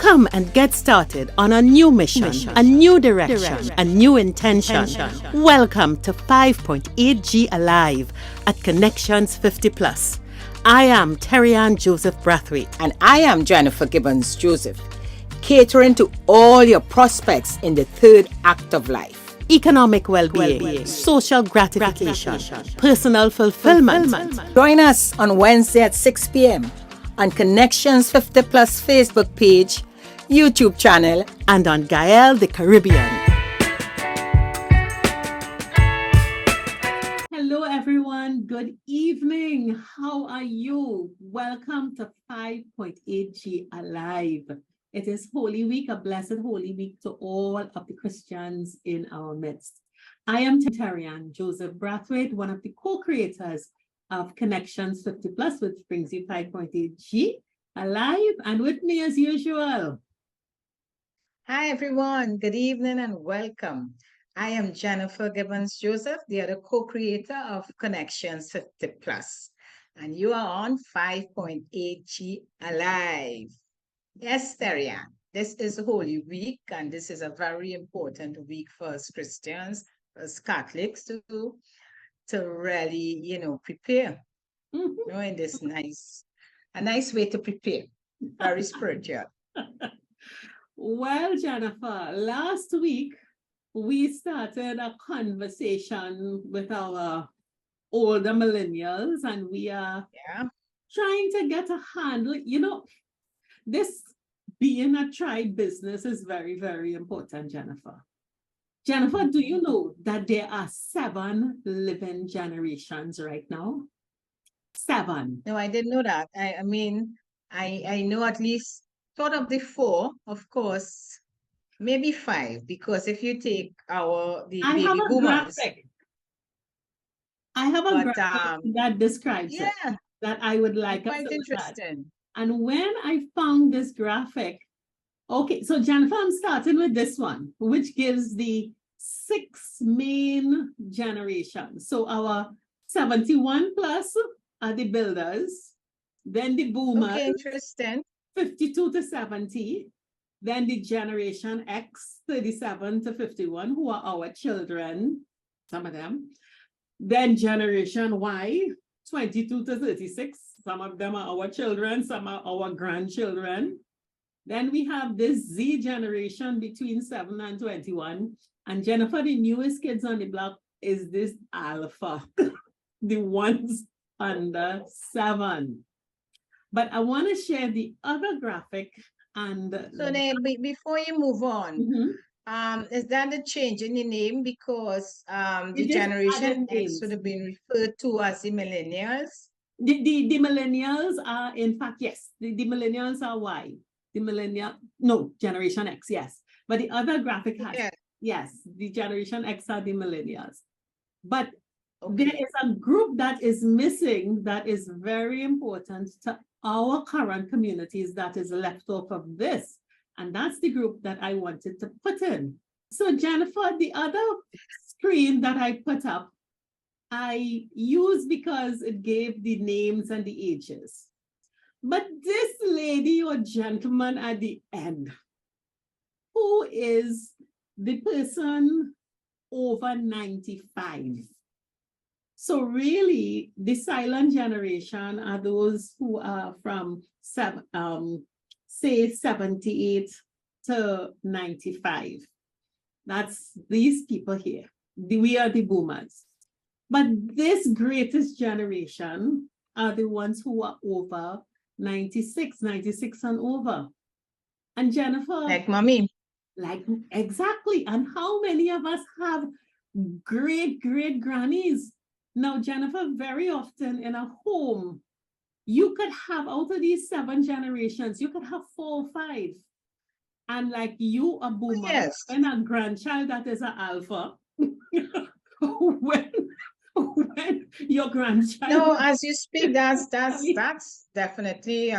Come and get started on a new mission, a new direction, a new intention. Welcome to 5.8G Alive at Connections 50 Plus. I am Harridan Joseph Brathwaite. And I am Jennifer Gibbons Joseph, catering to all your prospects in the third act of life. Economic well-being, social gratification, personal fulfillment. Join us on Wednesday at 6 p.m. on Connections 50 Plus Facebook page, YouTube channel, and on Gael the Caribbean. Hello everyone, good evening. How are you? Welcome to 5.8G Alive. It is Holy Week, a blessed Holy Week to all of the Christians in our midst. I am Harridan Joseph Brathwaite, one of the co-creators of Connections 50 Plus, which brings you 5.8G Alive, and with me as usual. Hi everyone, good evening and welcome. I am Jennifer Gibbons Joseph, the other co-creator of Connections 50 Plus, and you are on 5.8G Alive. Yes, Harridan, this is Holy Week, and this is a very important week for us Christians, as Catholics to really, prepare. In this a nice way to prepare. Very spiritual. Well, Jennifer, last week we started a conversation with our older millennials, and we are trying to get a handle. This being a tribe business is very, very important, Jennifer. Jennifer, do you know that there are 7 living generations right now? 7. No, I didn't know that. I mean, I know at least thought of the 4, of course, maybe 5, because if you take the baby boomers. I have a graphic that describes it, that I would like us to look at. Quite interesting. And when I found this graphic, okay, so Jennifer, I'm starting with this one, which gives the 6 main generations. So our 71 plus are the builders, then the boomers, okay, interesting. 52 to 70, then the Generation X, 37 to 51, who are our children, some of them, then Generation Y, 22 to 36, some of them are our children, some are our grandchildren. Then we have this Z generation between 7 and 21. And Jennifer, the newest kids on the block is this Alpha, the ones under 7. But I want to share the other graphic. And so then, before you move on, is that a change in the name? Because the Generation X would have been referred to as the Millennials. The Millennials are, in fact, yes, the Millennials are Y. Generation X, yes. But the other graphic has, yes, the Generation X are the Millennials. But there is a group that is missing that is very important to our current communities that is left off of this. And that's the group that I wanted to put in. So Jennifer, the other screen that I put up, I used because it gave the names and the ages. But this lady or gentleman at the end, who is the person over 95? So really, the silent generation are those who are from, say, 78 to 95. That's these people here. We are the boomers. But this greatest generation are the ones who are over 96 and over. And Jennifer. Like mommy. Exactly. And how many of us have great grannies? Now, Jennifer, very often in a home, you could have, out of these 7 generations, you could have 4 or 5. And like you, a boomer, and a grandchild that is an alpha, when your grandchild... No, as you speak, that's definitely,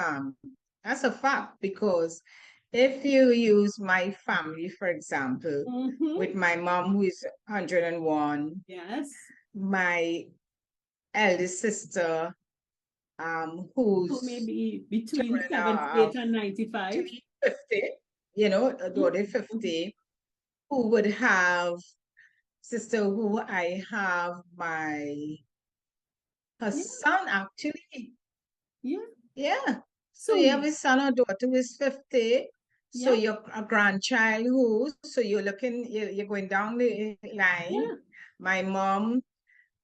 that's a fact, because if you use my family, for example, with my mom, who is 101, yes, my eldest sister, who may be between 78 and 95, 50, you know, a daughter 50, who would have sister who I have her son actually. Yeah. Yeah. So So you have a son or daughter who is 50. So yeah, your a grandchild who, so you're going down the line. yeah. My mom,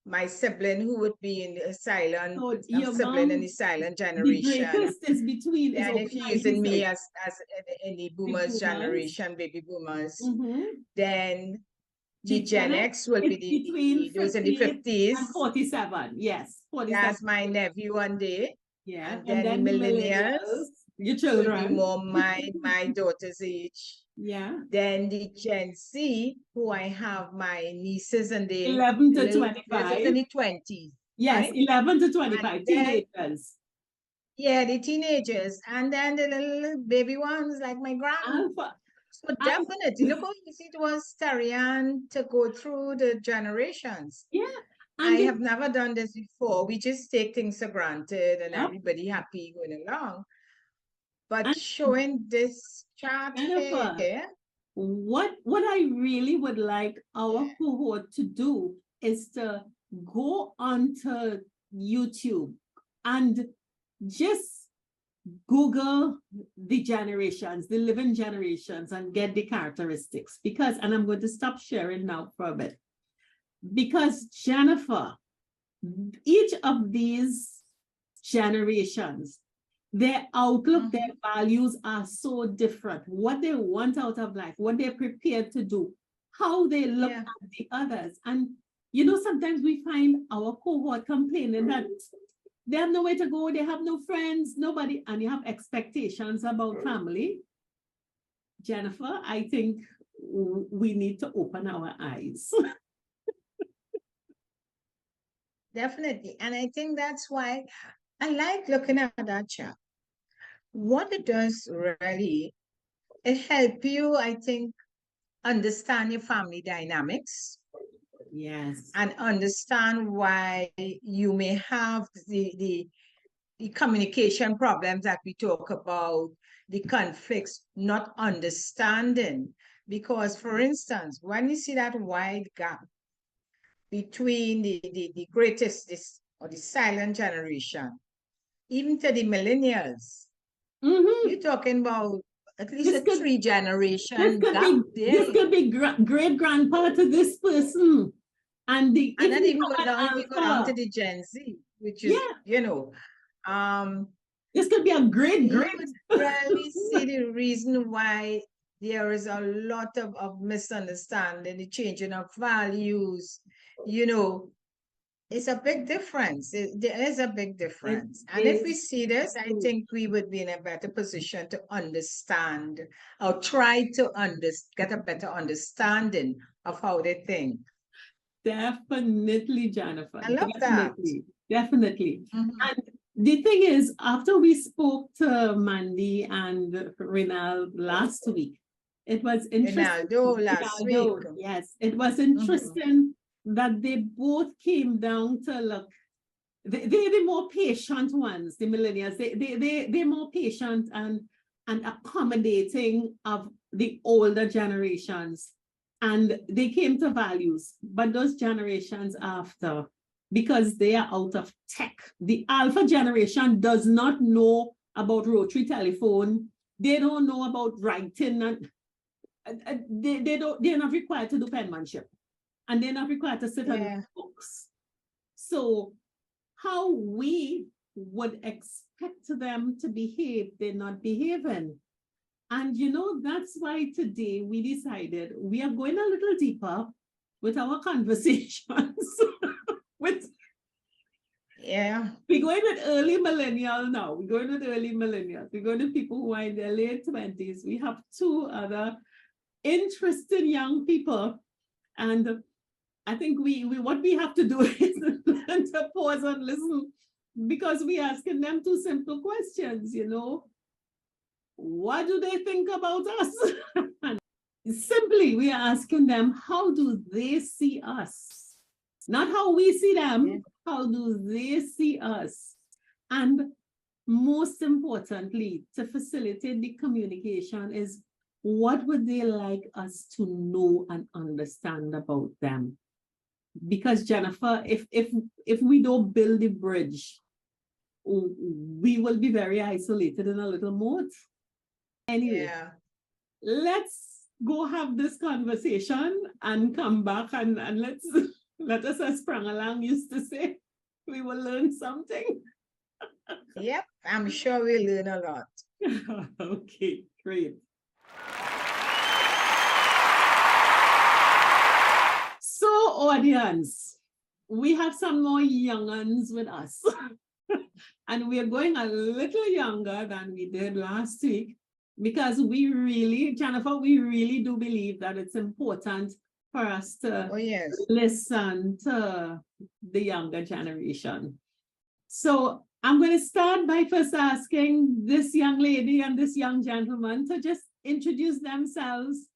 my sibling who would be in the silent, So your sibling in mom, the silent the generation. greatest is between is And over if you're using me 96. as in the The boomers boomers. generation, baby boomers, Mm-hmm. then the The Gen Gen X X will is be between those in the 58 and 50s. 47. Yes, 47. That's my nephew one day. Yeah. And And then the then the millennials millennials, your will be children. more my daughter's age. Yeah. Then the Gen Z, who I have my nieces and 11 to they're just 25. in the 20s, Yes, right? 11 to And 25, then, teenagers. yeah, the teenagers. And then the little baby ones like my grand. Alpha. So definitely, look how easy it was, Tarian, to go through the generations. Yeah. I And have never done this before. We just take things for granted and yep. everybody happy going along. But And showing this chart Jennifer, here, what I really would like our cohort to do is to go onto YouTube and just Google the generations, the living generations, and get the characteristics. Because, and I'm going to stop sharing now for a bit. Because Jennifer, each of these generations, their outlook, their values are so different. What they want out of life, what they're prepared to do, how they look at the others. And, you know, sometimes we find our cohort complaining that they have nowhere to go, they have no friends, nobody, and you have expectations about family. Jennifer, I think we need to open our eyes. definitely. And I think that's why I like looking at that chart. What it does really, it help you, I think, understand your family dynamics. Yes. And understand why you may have the communication problems that we talk about, the conflicts, not understanding. Because, for instance, when you see that wide gap between the greatest or the silent generation, even to the millennials, you're talking about at least This a could, 3-generation gap there. This could be great grandpa to this person. And the And then even go down to alpha. the Gen Z, which is, you know, this could be a great. you would really see the reason why there is a lot of misunderstanding, the changing of values, you know, it's a big difference. There is a big difference. And if we see this, I think we would be in a better position to understand or try to get a better understanding of how they think. Definitely, Jennifer. I love Definitely. Definitely. that. And the thing is, after we spoke to Mandy and Rinal last week, it was interesting. Last week. Yes, it was interesting that they both came down to look. They're the more patient ones, the millennials. They're more patient and accommodating of the older generations. And they came to values, but those generations after, because they are out of tech, the alpha generation does not know about rotary telephone. They don't know about writing, and they're not required to do penmanship, and they're not required to sit on books. So how we would expect them to behave, they're not behaving. And you know, that's why today we decided we are going a little deeper with our conversations. We're going with early millennial now. We're going with early millennials. We're going to people who are in their late 20s. We have two other interesting young people. And I think what we have to do is learn to pause and listen, because we're asking them two simple questions, you know. What do they think about us? Simply, we are asking them, how do they see us? Not how we see them, how do they see us? And most importantly, to facilitate the communication is, what would they like us to know and understand about them? Because Jennifer, if we don't build the bridge, we will be very isolated in a little moat. Anyway, let's go have this conversation and come back and let's let us, as Prangalang used to say, we will learn something. Yep, I'm sure we'll learn a lot. Okay, great. So, audience, we have some more young'uns with us. And we're going a little younger than we did last week because we really, Jennifer, we really do believe that it's important for us to listen to the younger generation. So I'm going to start by first asking this young lady and this young gentleman to just introduce themselves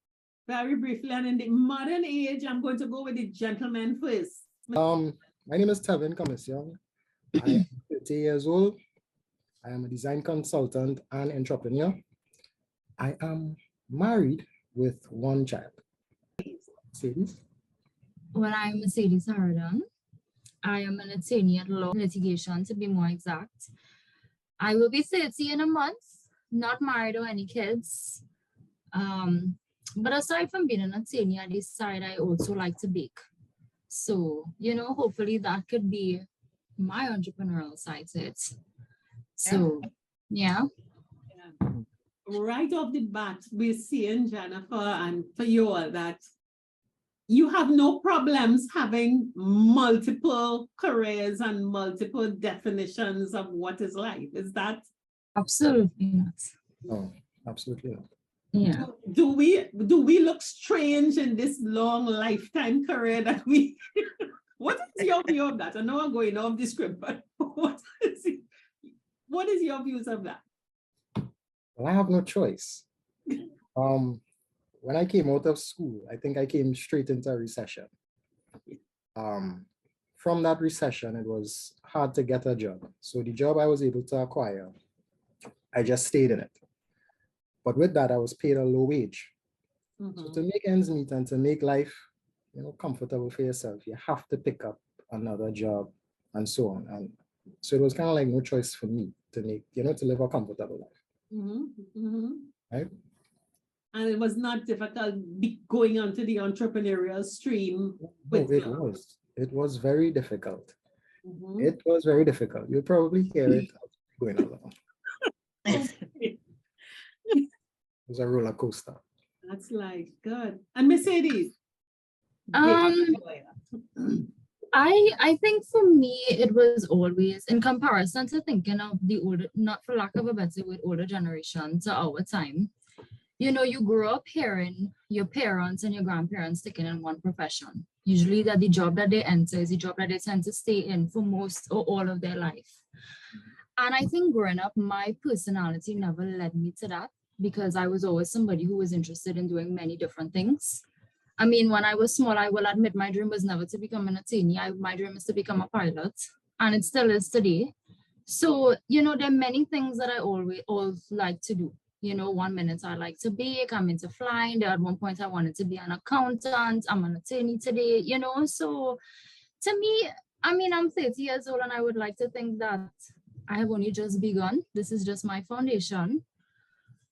very briefly. And in the modern age, I'm going to go with the gentleman first. My name is Tevin Comissiong. I am 30 years old. I am a design consultant and entrepreneur. I am married with one child. Mercedes? Well, I'm Mercedes Harridan. I am an attorney at law litigation, to be more exact. I will be 30 in a month, not married or any kids. But aside from being an attorney, I decide I also like to bake. So, you know, hopefully that could be my entrepreneurial side to it. So, yeah. Right off the bat, we're seeing, Jennifer, and for you all, that you have no problems having multiple careers and multiple definitions of what is life. Is that? Absolutely not. No, absolutely not. Yeah. Do we look strange in this long lifetime career that we? What is your view of that? I know I'm going off the script, but what is your views of that? Well, I have no choice. When I came out of school, I think I came straight into a recession. From that recession, it was hard to get a job. So the job I was able to acquire, I just stayed in it. But with that, I was paid a low wage. So to make ends meet and to make life, you know, comfortable for yourself, you have to pick up another job and so on. And so it was kind of like no choice for me to make, you know, to live a comfortable life. Right? And it was not difficult going onto the entrepreneurial stream. No, it was very difficult. It was very difficult. You'll probably hear it going along. It was a roller coaster. That's like good. And Mercedes? I think for me, it was always in comparison to thinking of the older, not for lack of a better word, older generation to our time. You know, you grew up hearing your parents and your grandparents sticking in one profession. Usually that the job that they enter is the job that they tend to stay in for most or all of their life. And I think growing up, my personality never led me to that because I was always somebody who was interested in doing many different things. I mean, when I was small, I will admit my dream was never to become an attorney. My dream is to become a pilot, and it still is today. So, you know, there are many things that I always like to do. You know, one minute I like to bake, I'm into flying. There at one point I wanted to be an accountant. I'm an attorney today, you know. So to me, I mean, I'm 30 years old and I would like to think that I have only just begun. This is just my foundation.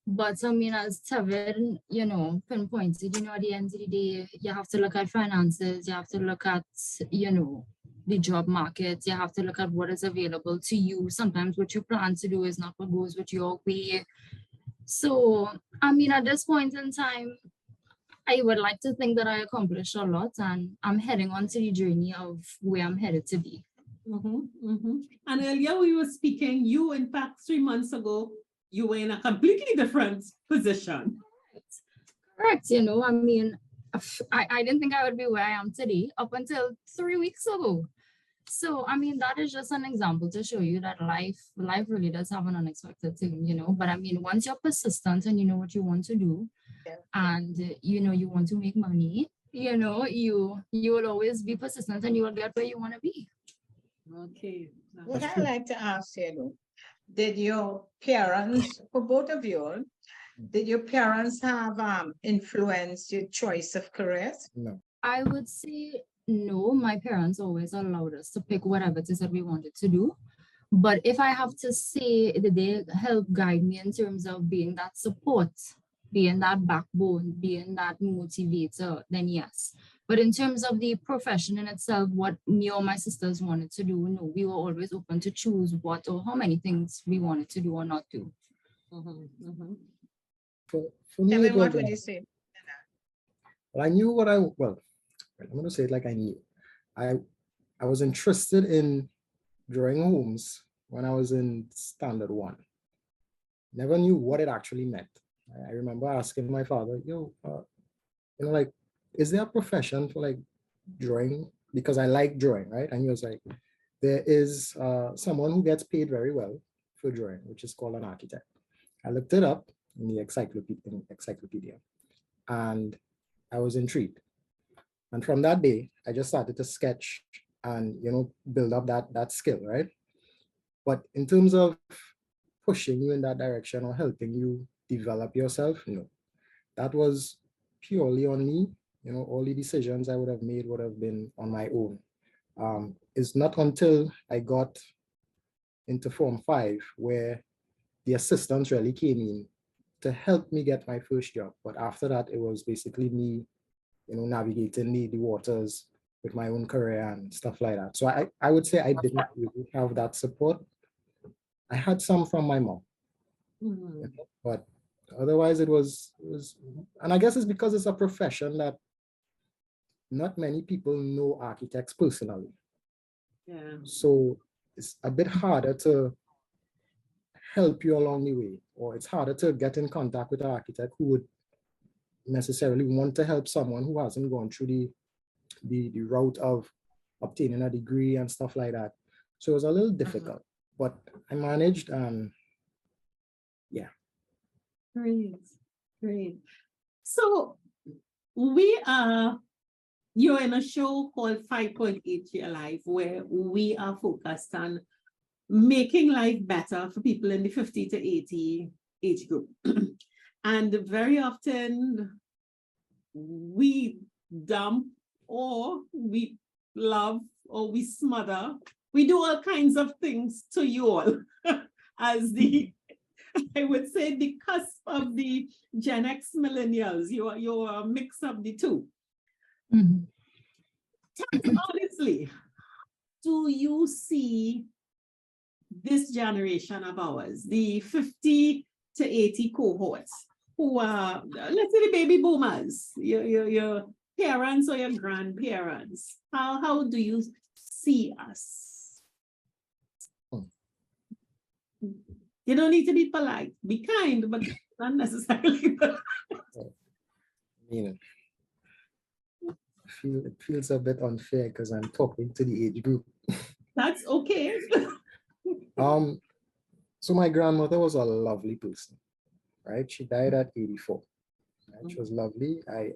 But I mean, as Tevin, you know, pinpointed, you know, at the end of the day, you have to look at finances, you have to look at, you know, the job market, you have to look at what is available to you. Sometimes what you plan to do is not what goes with your way. So, I mean, at this point in time, I would like to think that I accomplished a lot and I'm heading on to the journey of where I'm headed to be. And earlier we were speaking, you, in fact, 3 months ago, you were in a completely different position. Correct. You know, I mean, I didn't think I would be where I am today up until 3 weeks ago. So, I mean, that is just an example to show you that life really does have an unexpected thing, you know. But I mean, once you're persistent and you know what you want to do, and you know you want to make money, you know, you will always be persistent and you will get where you want to be. Okay. What I'd like to ask you, did your parents, for both of you, Did your parents have influenced your choice of careers? No. I would say no. My parents always allowed us to pick whatever it is that we wanted to do. But if I have to say, did they help guide me in terms of being that support, being that backbone, being that motivator, then yes. But in terms of the profession in itself, what me or my sisters wanted to do, no, we were always open to choose what or how many things we wanted to do or not do. For me, Tevin, it was, what would you say? well, I knew what I'm going to say it like I knew. I was interested in drawing homes when I was in standard 1. Never knew what it actually meant. I remember asking my father, like, is there a profession for like drawing? Because I like drawing, right? And he was like, there is someone who gets paid very well for drawing, which is called an architect. I looked it up in the encyclopedia, and I was intrigued. And from that day, I just started to sketch and, build up that skill, right? But in terms of pushing you in that direction or helping you develop yourself, no. That was purely on me. All the decisions I would have made would have been on my own. It's not until I got into Form 5 where the assistants really came in to help me get my first job. But after that, it was basically me, navigating the waters with my own career and stuff like that. So I would say I didn't really have that support. I had some from my mom, but otherwise it was, and I guess it's because it's a profession that not many people know architects personally. Yeah. So it's a bit harder to help you along the way, or it's harder to get in contact with an architect who would necessarily want to help someone who hasn't gone through the route of obtaining a degree and stuff like that. So it was a little difficult, but I managed, and yeah. Great. So you're in a show called 5.8 Year Life, where we are focused on making life better for people in the 50 to 80 age group. And very often we dump, or we love, or we smother. We do all kinds of things to you all as I would say, the cusp of the Gen X millennials. You're a mix of the two. Honestly, do you see this generation of ours, the 50 to 80 cohorts, who are, let's say, the baby boomers, your parents or your grandparents? How do you see us? You don't need to be polite. Be kind, but not necessarily. It feels a bit unfair because I'm talking to the age group. That's okay. So my grandmother was a lovely person, right? She died at 84. Right? She was lovely. I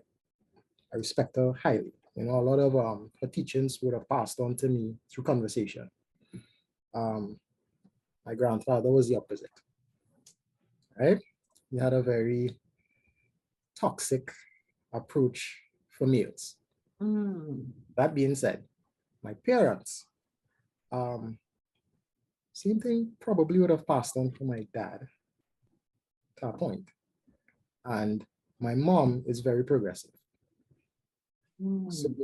respect her highly. A lot of her teachings would have passed on to me through conversation. My grandfather was the opposite, right? He had a very toxic approach for males. That being said, my parents, same thing probably would have passed on to my dad to a point. And my mom is very progressive. So,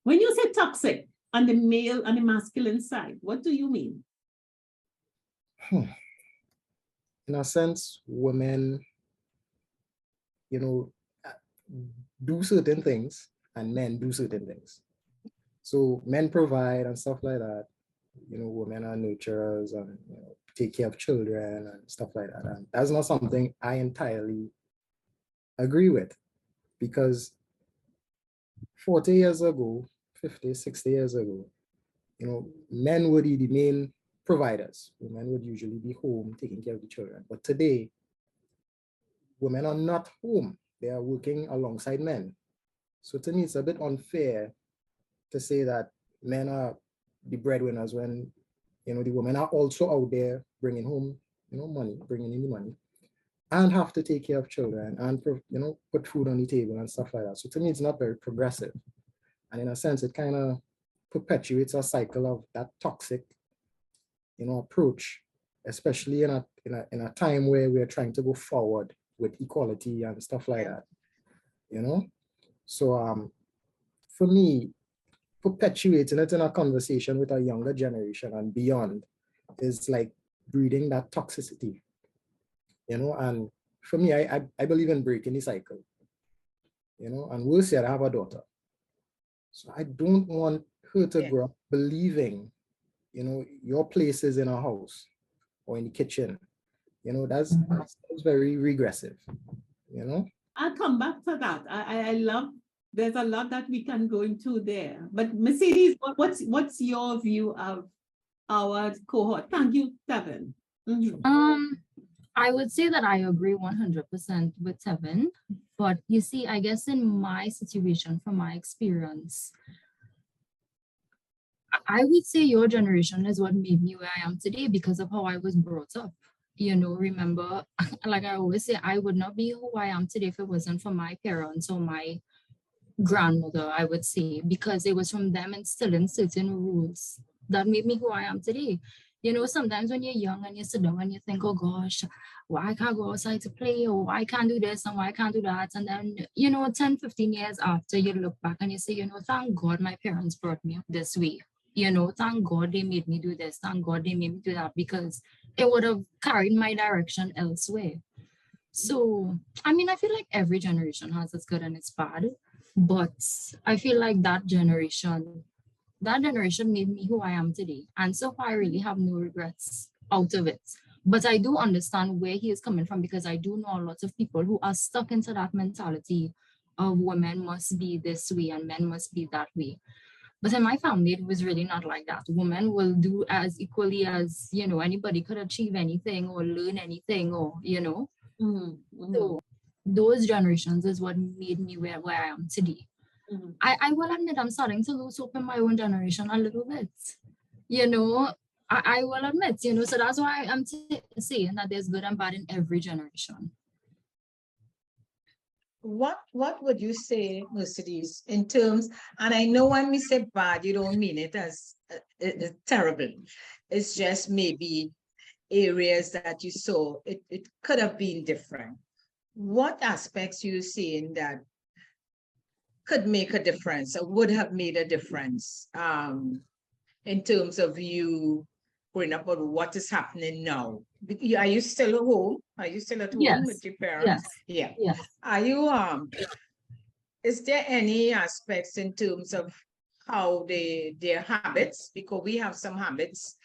when you say toxic on the male and the masculine side, what do you mean? In a sense, women, do certain things and men do certain things. So men provide and stuff like that. Women are nurturers and take care of children and stuff like that. And that's not something I entirely agree with, because 40 years ago, 50, 60 years ago, men were the main providers. Women would usually be home taking care of the children. But today, women are not home. They are working alongside men. So to me, it's a bit unfair to say that men are the breadwinners when, the women are also out there bringing home money, bringing in the money, and have to take care of children and, put food on the table and stuff like that. So to me, it's not very progressive. And in a sense, it kind of perpetuates a cycle of that toxic, approach, especially in a time where we're trying to go forward with equality and stuff like that, So for me, perpetuating it in a conversation with a younger generation and beyond is like breeding that toxicity, and for me, I believe in breaking the cycle, and we'll say I have a daughter. So I don't want her to grow up believing, your place is in a house or in the kitchen. That's very regressive, I'll come back to that. I love, there's a lot that we can go into there. But Mercedes, what's your view of our cohort? Thank you, Tevin. I would say that I agree 100% with Tevin, but you see, I guess in my situation, from my experience, I would say your generation is what made me where I am today because of how I was brought up. Remember, like I always say, I would not be who I am today if it wasn't for my parents or my grandmother, I would say, because it was from them instilling certain rules that made me who I am today. Sometimes when you're young and you sit down and you think, oh gosh, why can't I go outside to play, or why can't do this and why can't do that? And then, 10, 15 years after, you look back and you say, thank God my parents brought me up this way. Thank God they made me do this. Thank God they made me do that, because it would have carried my direction elsewhere. So, I feel like every generation has its good and its bad, but I feel like that generation made me who I am today. And so far, I really have no regrets out of it. But I do understand where he is coming from, because I do know a lot of people who are stuck into that mentality of women must be this way and men must be that way. But in my family, it was really not like that. Women will do as equally as, anybody could achieve anything or learn anything, or, So those generations is what made me where I am today. I will admit I'm starting to lose hope in my own generation a little bit. I will admit, so that's why I'm saying that there's good and bad in every generation. What would you say, Mercedes, in terms, and I know when we say bad, you don't mean it as terrible. It's just maybe areas that you saw, it could have been different. What aspects you seeing that could make a difference or would have made a difference in terms of you growing up, about what is happening now? Are you still at home? Are you still at home with your parents? Yes. Yeah. Are you is there any aspects in terms of how their habits, because we have some habits,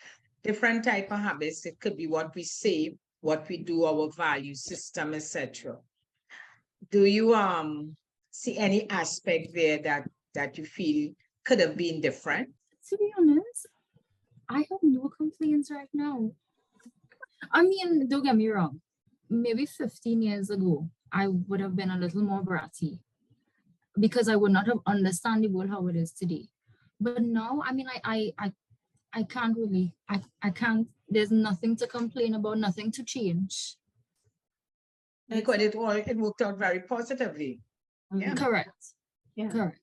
different type of habits. It could be what we say, what we do, our value system, etc. Do you see any aspect there that you feel could have been different? To be honest, I have no complaints right now. Don't get me wrong. Maybe 15 years ago, I would have been a little more bratty because I would not have understood the world how it is today. But now, I can't really, I can't, there's nothing to complain about, nothing to change. Because it worked out very positively. Yeah. Correct. Yeah. Correct.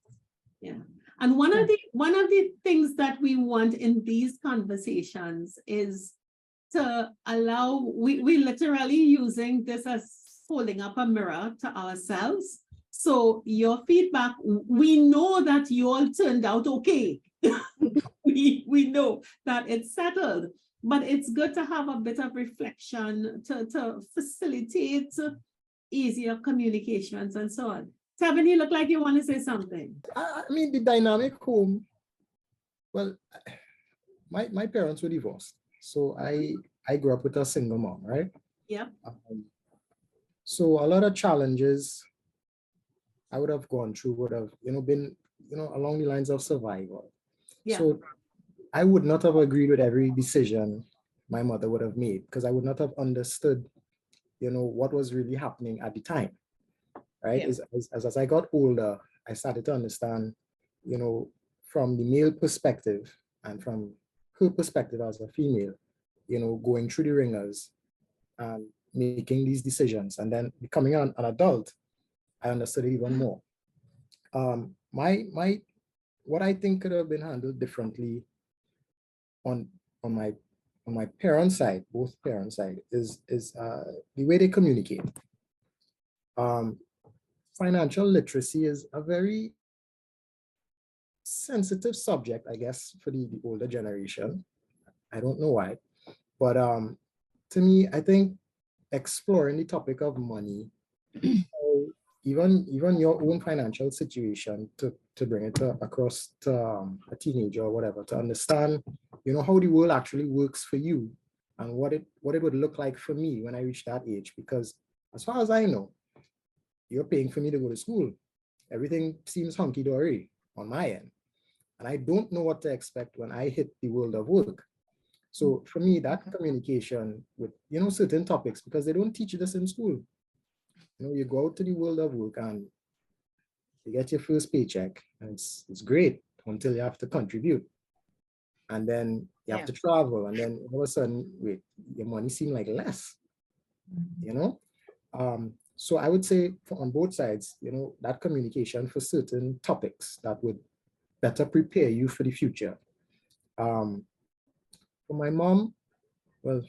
Yeah. And one of the things that we want in these conversations is to allow, we literally using this as holding up a mirror to ourselves. So your feedback, we know that you all turned out okay. we know that it's settled, but it's good to have a bit of reflection to facilitate easier communications and so on. Tevin, you look like you want to say something. The dynamic home, well, my parents were divorced. So I grew up with a single mom, right? Yeah. So a lot of challenges I would have gone through would have, been, along the lines of survival. Yeah. So I would not have agreed with every decision my mother would have made, because I would not have understood, what was really happening at the time, right? Yeah. As I got older, I started to understand, from the male perspective and from her perspective as a female, going through the ringers, and making these decisions. And then becoming an adult, I understood it even more. What I think could have been handled differently on my parents' side, both parents' side, is the way they communicate. Financial literacy is a very sensitive subject, I guess, for the older generation. I don't know why, but to me, I think exploring the topic of money, even your own financial situation, to bring it across to a teenager or whatever, to understand, how the world actually works for you and what it would look like for me when I reach that age. Because as far as I know, you're paying for me to go to school. Everything seems hunky-dory on my end. And I don't know what to expect when I hit the world of work. So for me, that communication with, certain topics, because they don't teach this in school. You go out to the world of work and you get your first paycheck, and it's great until you have to contribute. And then you have to travel, and then all of a sudden, wait, your money seems like less, So I would say on both sides, that communication for certain topics that would better prepare you for the future. For my mom, well,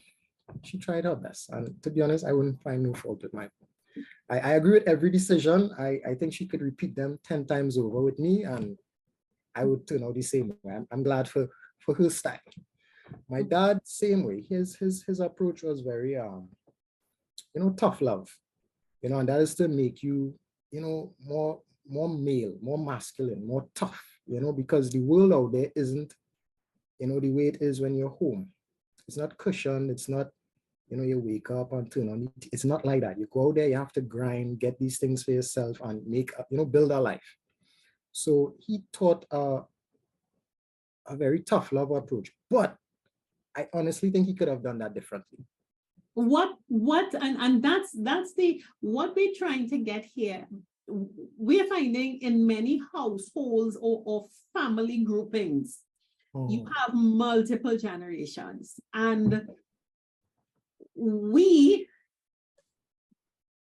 she tried her best. And to be honest, I wouldn't find no fault with my mom. I agree with every decision. I think she could repeat them 10 times over with me, and I would turn out the same way. I'm glad for her style. My dad, same way. His approach was very, tough love. And that is to make you, more male, more masculine, more tough, because the world out there isn't, the way it is when you're home. It's not cushioned. It's not, you wake up and turn on. It's not like that. You go out there, you have to grind, get these things for yourself and make, build a life. So he taught a very tough love approach, but I honestly think he could have done that differently. And that's what we're trying to get here. We're finding in many households or family groupings, you have multiple generations, and we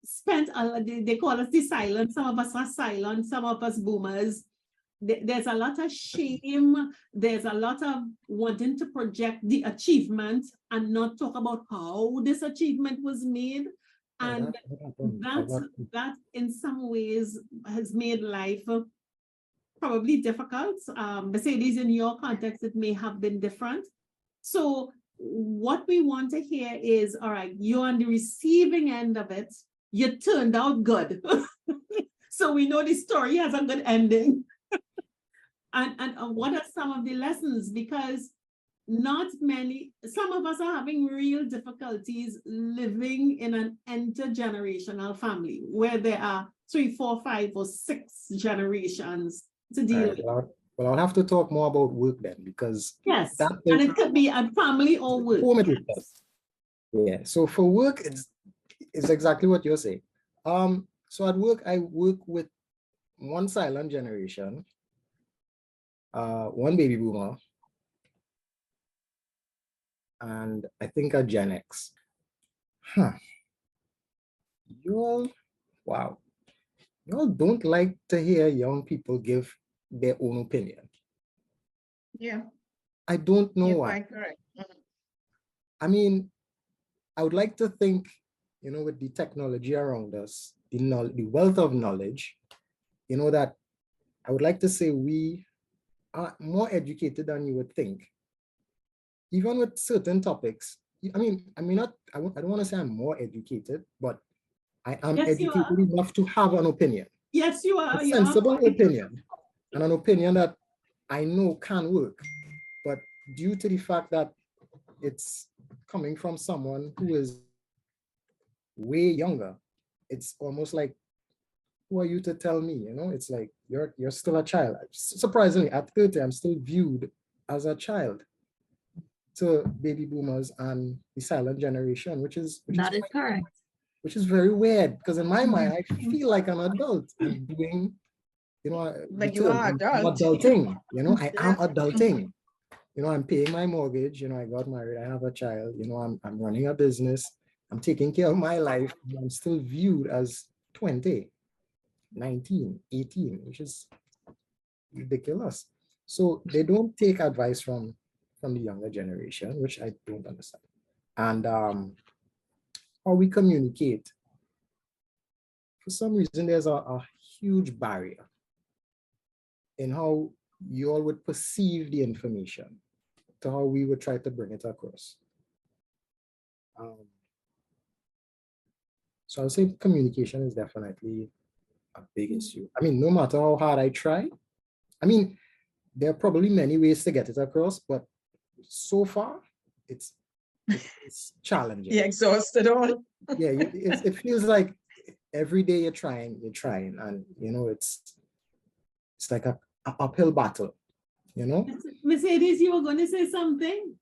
spent they call us the silent. Some of us are silent, some of us boomers. There's a lot of shame. There's a lot of wanting to project the achievement and not talk about how this achievement was made. And that in some ways has made life probably difficult. Mercedes, in your context, it may have been different. So what we want to hear is, all right, you're on the receiving end of it. You turned out good. So we know the story has a good ending. And what are some of the lessons? Because some of us are having real difficulties living in an intergenerational family where there are 3, 4, 5, or 6 generations to deal with. Well, I'll have to talk more about work then, because yes, and it could be a family or work. Yeah, so for work, it's exactly what you're saying. So at work, I work with one silent generation, one baby boomer, and I think a Gen X. Wow. Y'all don't like to hear young people give their own opinion. Yeah. I don't know why. Quite correct. I mean, I would like to think, with the technology around us, the wealth of knowledge, that I would like to say we are more educated than you would think. Even with certain topics, I don't want to say I'm more educated, but I am educated enough to have an opinion. Yes, you are. A sensible opinion, and an opinion that I know can work. But due to the fact that it's coming from someone who is way younger, it's almost like, who are you to tell me? It's like you're still a child. Surprisingly, at 30, I'm still viewed as a child to baby boomers and the silent generation, which is correct. Which is very weird, because in my mind, I feel like an adult. I'm doing, but you are adult. Adulting. I am adulting. I'm paying my mortgage. I got married. I have a child. I'm running a business. I'm taking care of my life, and I'm still viewed as 20, 19, 18, which is ridiculous. So they don't take advice from the younger generation, which I don't understand. And how we communicate, for some reason, there's a huge barrier in how you all would perceive the information to how we would try to bring it across. So I would say communication is definitely a big issue. I mean, no matter how hard I try, I mean, there are probably many ways to get it across, but so far it's challenging. You're exhausted all. Yeah, it feels like every day you're trying, and you know, it's like a uphill battle, you know. Mercedes, you were going to say something?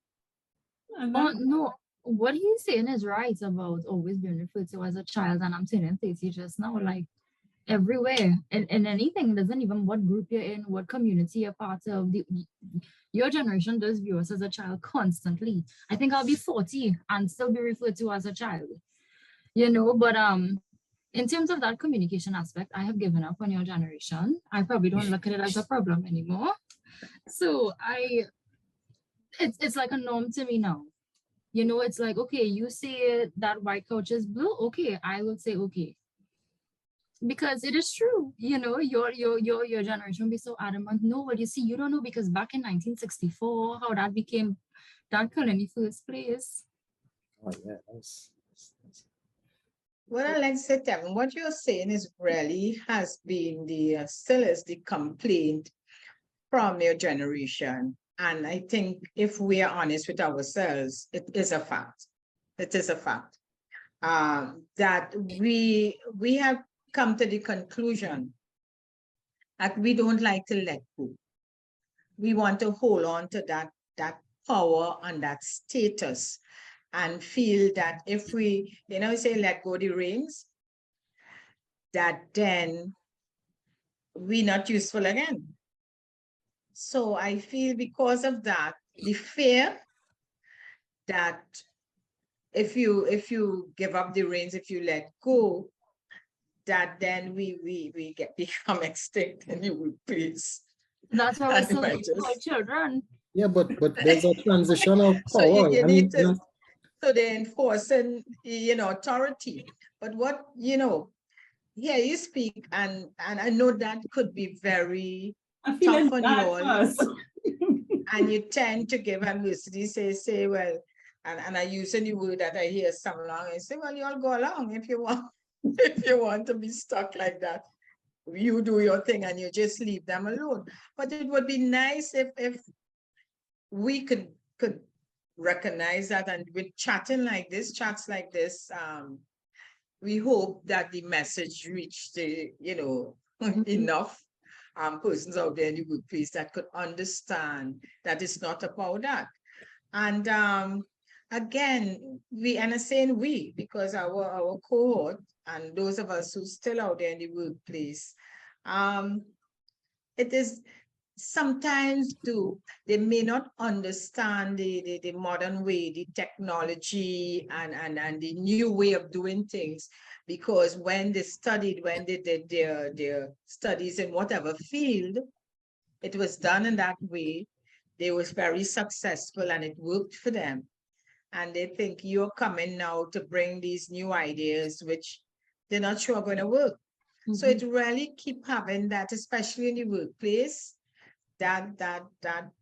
Oh, no, what he's saying is right about always being referred to as a child, and I'm saying it just now, like everywhere and anything, doesn't even what group you're in, what community you're part of. Your generation does view us as a child constantly. I think I'll be 40 and still be referred to as a child, you know. But in terms of that communication aspect, I have given up on your generation. I probably don't look at it as a problem anymore. So it's like a norm to me now. You know, it's like, okay, you say that white couch is blue. Okay, I will say okay. Because it is true, you know, your generation will be so adamant. No, well, you see, you don't know, because back in 1964, how that became that color in the first place. Oh yeah, Well, I like to say, Tevin, what you're saying is really has been still is the complaint from your generation. And I think if we are honest with ourselves, it is a fact. It is a fact that we have come to the conclusion that we don't like to let go. We want to hold on to that power and that status, and feel that if we, you know, say let go the reins, that then we're not useful again. So I feel because of that, the fear that if you give up the reins, if you let go, that then we become extinct in the workplace. That's why we're still our children. Yeah, but there's a transition of power. So you need to, so they're enforcing, you know, authority. But what, you know, here you speak, and I know that could be very tough on you all. And you tend to give adversity, say, well, and I use a new word that I hear some long, I say, well, you all go along if you want. If you want to be stuck like that, you do your thing and you just leave them alone. But it would be nice if we could recognize that, and with chats like this, we hope that the message reached the, you know, enough persons out there in the workplace that could understand that it's not about that. And again, and I'm saying we, because our cohort and those of us who still out there in the workplace, it is sometimes they may not understand the modern way, the technology and the new way of doing things, because when they did their studies in whatever field, it was done in that way. They was very successful and it worked for them. And they think you're coming now to bring these new ideas, which they're not sure are going to work. Mm-hmm. So it really keep having that, especially in the workplace, that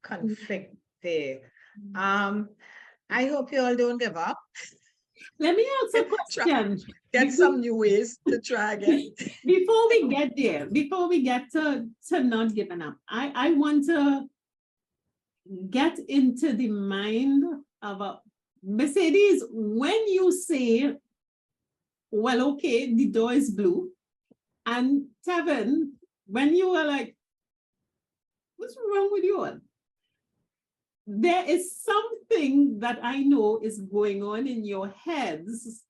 conflict there. I hope you all don't give up. Let me ask a question. Get some new ways to try again. Before we get there, before we get to not giving up, I want to get into the mind of a Mercedes. When you say, well, okay, the door is blue, and Tevin, when you were like, what's wrong with you all? There is something that I know is going on in your heads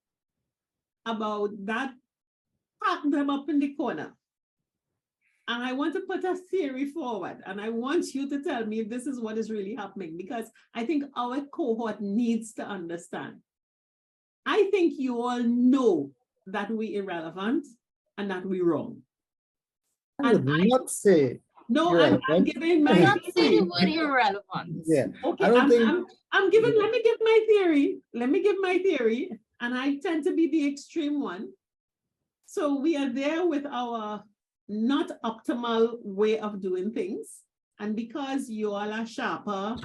about that. Pack them up in the corner. And I want to put a theory forward, and I want you to tell me if this is what is really happening, because I think our cohort needs to understand. I think you all know that we irrelevant and that we wrong. I would not say no, irrelevant. I'm giving my Not say theory. the word irrelevant. Yeah. Okay, I don't think I'm giving, let me give my theory. Let me give my theory. And I tend to be the extreme one. So we are there with our not optimal way of doing things. And because you all are sharper,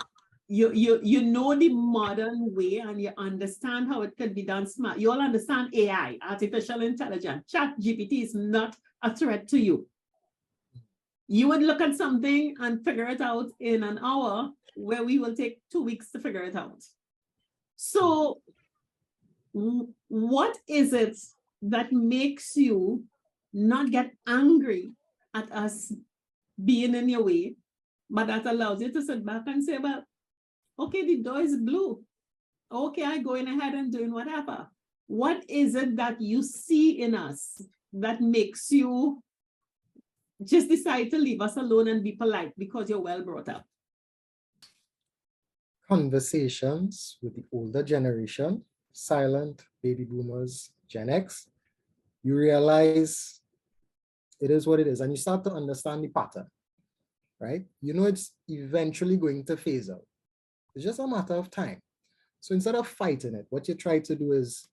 you know the modern way and you understand how it could be done smart. You all understand AI, artificial intelligence. ChatGPT is not a threat to you. You would look at something and figure it out in an hour, where we will take 2 weeks to figure it out. So what is it that makes you not get angry at us being in your way, but that allows you to sit back and say, well, okay, the door is blue. Okay, I'm going ahead and doing whatever. What is it that you see in us that makes you just decide to leave us alone and be polite because you're well brought up? Conversations with the older generation, silent baby boomers, Gen X, you realize it is what it is, and you start to understand the pattern, right? You know it's eventually going to phase out. It's just a matter of time. So instead of fighting it, what you try to do is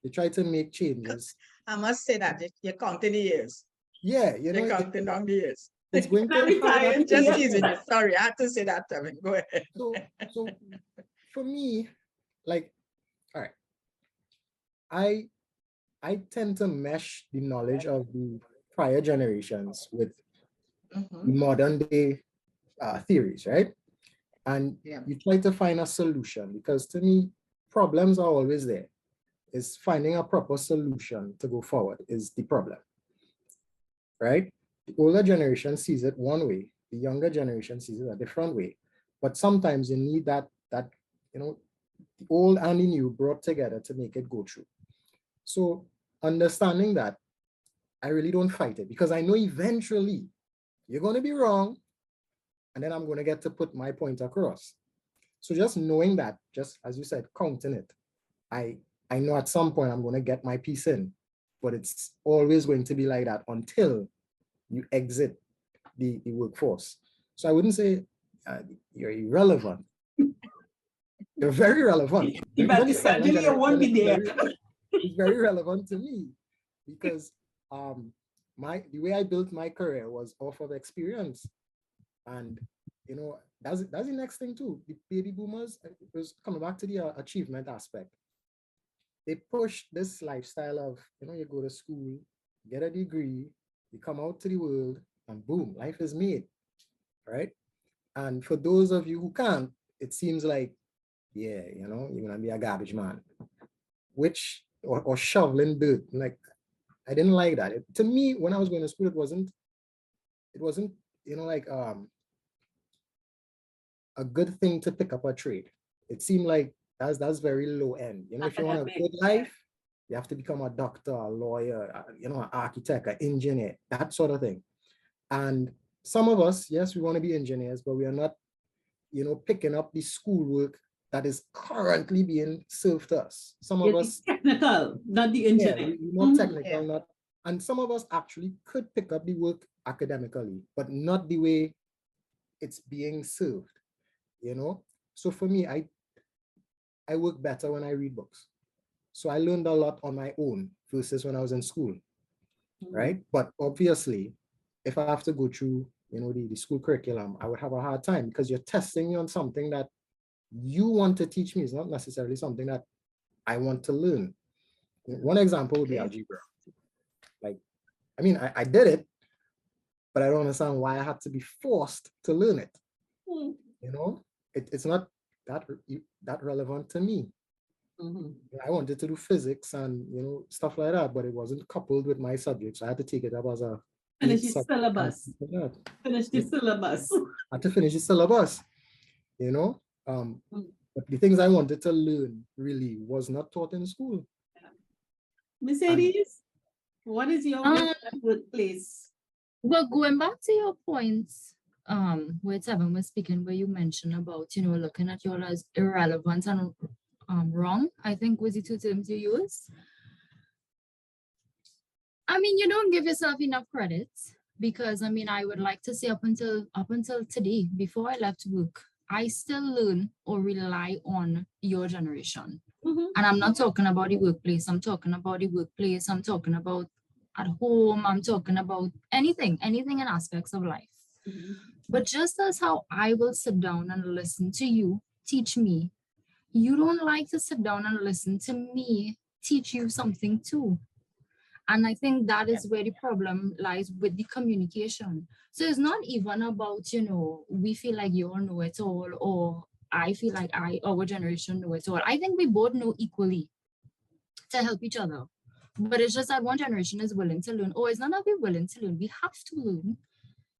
you try to make changes. I must say that you're counting the years. Yeah, you know, You're counting down the years. it's going to Just teasing you. Sorry, I had to say that, Tevin. Go ahead. So for me, like, all right, I tend to mesh the knowledge of the prior generations with the modern day theories, right? And you try to find a solution, because to me, problems are always there. It's finding a proper solution to go forward is the problem, right? The older generation sees it one way, the younger generation sees it a different way. But sometimes you need that you know, the old and the new brought together to make it go through. So understanding that, I really don't fight it, because I know eventually you're going to be wrong, and then I'm going to get to put my point across. So just knowing that, just as you said, counting it, I know at some point I'm going to get my piece in, but it's always going to be like that until you exit the workforce. So I wouldn't say you're irrelevant. You're very relevant. Eventually you won't be there. It's very relevant to me, because the way I built my career was off of experience. And you know, that's the next thing too. The baby boomers, it was coming back to the achievement aspect. They push this lifestyle of, you know, you go to school, get a degree, you come out to the world, and boom, life is made, right? And for those of you who can't, it seems like, yeah, you know, you're gonna be a garbage man, or shoveling dirt. Like, I didn't like that. To me, when I was going to school, it wasn't, you know, like a good thing to pick up a trade. It seemed like that's very low end. You know, if you want a good life, you have to become a doctor, a lawyer, you know, an architect, an engineer, that sort of thing. And some of us, yes, we want to be engineers, but we are not, you know, picking up the schoolwork that is currently being served to us. Some of us technical, not the engineer. Yeah, not technical, not, and some of us actually could pick up the work academically, but not the way it's being served, you know? So for me, I work better when I read books. So I learned a lot on my own versus when I was in school, right? But obviously, if I have to go through, you know, the school curriculum, I would have a hard time, because you're testing me on something that you want to teach me. It's not necessarily something that I want to learn. One example would be algebra. Like, I mean, I did it, but I don't understand why I had to be forced to learn it. You know, it's not that relevant to me. I wanted to do physics and, you know, stuff like that, but it wasn't coupled with my subjects. So I had to take it up as a finish the syllabus. Finish the syllabus. I had to finish the syllabus, you know. But the things I wanted to learn really was not taught in school. Mercedes, what is your workplace? Well, going back to your points, where Tevin was speaking, where you mentioned about, you know, looking at you all as irrelevant and wrong, I think was the two terms you use. I mean, you don't give yourself enough credit because I mean, I would like to say up until today, before I left work, I still learn or rely on your generation. And I'm not talking about the workplace. I'm talking about the workplace. I'm talking about at home. I'm talking about anything in aspects of life. But just as how I will sit down and listen to you, teach me, you don't like to sit down and listen to me, teach you something too. And I think that is where the problem lies with the communication. So it's not even about, you know, we feel like you all know it all, or I feel like our generation know it all. I think we both know equally to help each other. But it's just that one generation is willing to learn. Or it's not that we're willing to learn, we have to learn.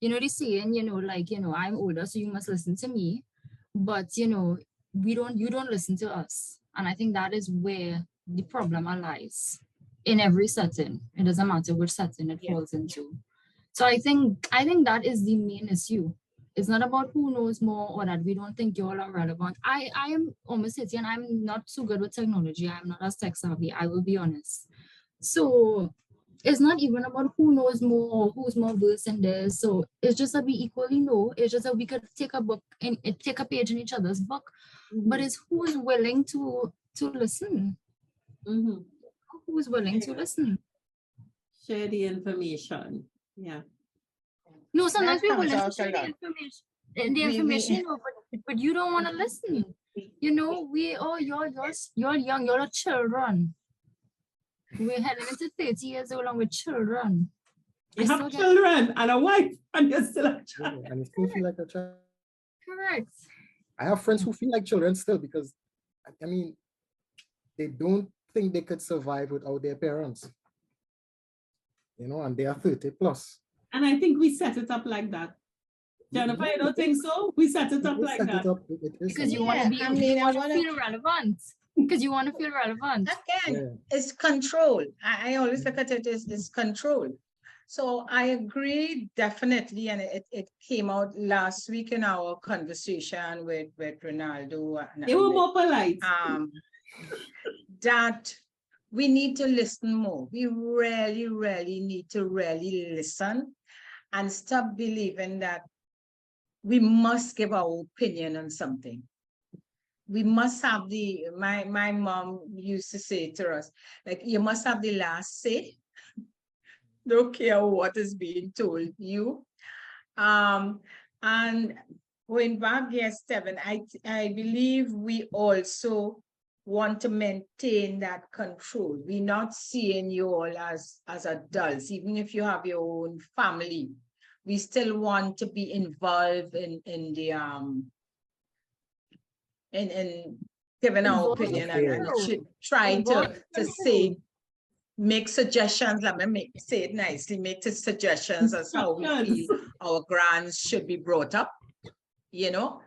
You know, the saying, you know, like, you know, I'm older, so you must listen to me. But, you know, you don't listen to us. And I think that is where the problem lies in every setting. It doesn't matter which setting it falls into. So I think that is the main issue. It's not about who knows more or that we don't think you all are relevant. I am almost sitting and I'm not so good with technology. I'm not as tech savvy, I will be honest. So it's not even about who knows more or who's more versed in this. So it's just that we equally know. It's just that we could take a book and take a page in each other's book. But it's who is willing to listen. Who is willing to listen? Share the information. Yeah. No, sometimes we willing to share the information, but you don't want to listen. You know, you're young, you're children. We're heading into 30 years old and we're children. You have children and a wife, and you're still a child. And you still feel like a child. Correct. I have friends who feel like children still because, I mean, they don't think they could survive without their parents. You know, and they are 30 plus. And I think we set it up like that. Jennifer, you don't think so? We set it up like that. Because you want to be, you want to feel relevant. Because you want to feel relevant. Again, it's control. I always look at it as control. So I agree, definitely, and it came out last week in our conversation with Ronaldo. They were more polite. That we need to listen more. We really need to listen and stop believing that we must give our opinion on something. We must have my mom used to say to us, like, you must have the last say. Don't care what is being told you. And going back, yes, Tevin, I believe we also want to maintain that control. We're not seeing you all as adults, even if you have your own family. We still want to be involved in giving our opinion and should try to say, make suggestions. Let me say it nicely. Make the suggestions as how we feel our grands should be brought up. You know,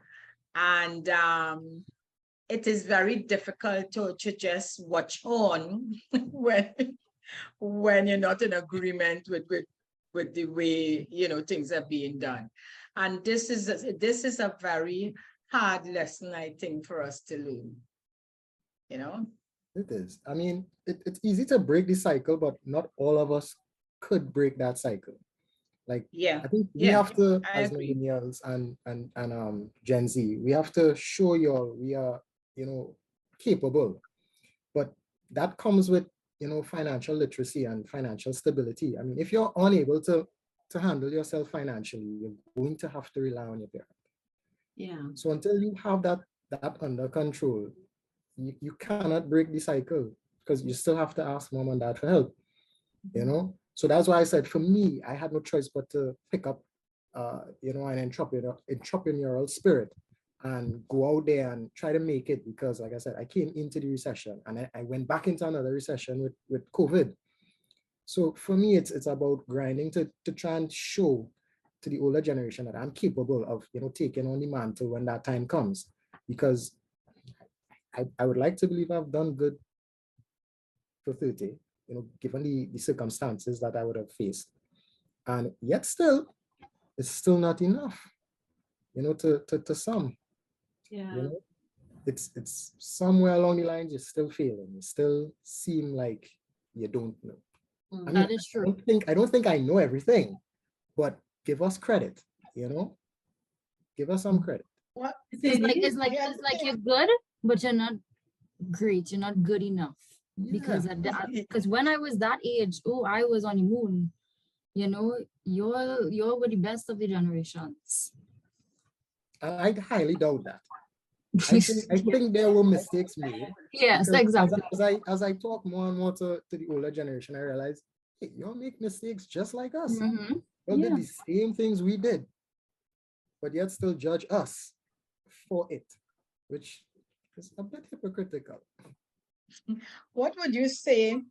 and it is very difficult to just watch on when you're not in agreement with the way, you know, things are being done. And this is a very hard lesson, I think, for us to learn. You know? It is. I mean, it's easy to break the cycle, but not all of us could break that cycle. Like, yeah, I think we have to, as millennials and Gen Z, we have to show you all we are, you know, capable. But that comes with, you know, financial literacy and financial stability. I mean, if you're unable to handle yourself financially, you're going to have to rely on your parent. Yeah. So until you have that under control, you cannot break the cycle because you still have to ask mom and dad for help, you know? So that's why I said, for me, I had no choice but to pick up, you know, an entrepreneurial spirit and go out there and try to make it, because like I said, I came into the recession and I went back into another recession with COVID. So for me, it's about grinding to try and show to the older generation that I'm capable of, you know, taking on the mantle when that time comes, because I would like to believe I've done good for 30, you know, given the circumstances that I would have faced. And yet still, it's still not enough, you know, to some. Yeah. You know? it's somewhere along the lines you're still failing. You still seem like you don't know. I mean, That is true. I don't think I know everything, but give us credit, give us some credit. What? It's like you're good, but you're not great. You're not good enough. Because Yeah. of that, because when I was that age, oh, I was on the moon. You're with the best of the generations. I highly doubt that. I think there were mistakes made. Yes, exactly. As I talk more and more to the older generation, I realize, hey, y'all make mistakes just like us. Y'all did the same things we did, but yet still judge us for it, which is a bit hypocritical. What would you say,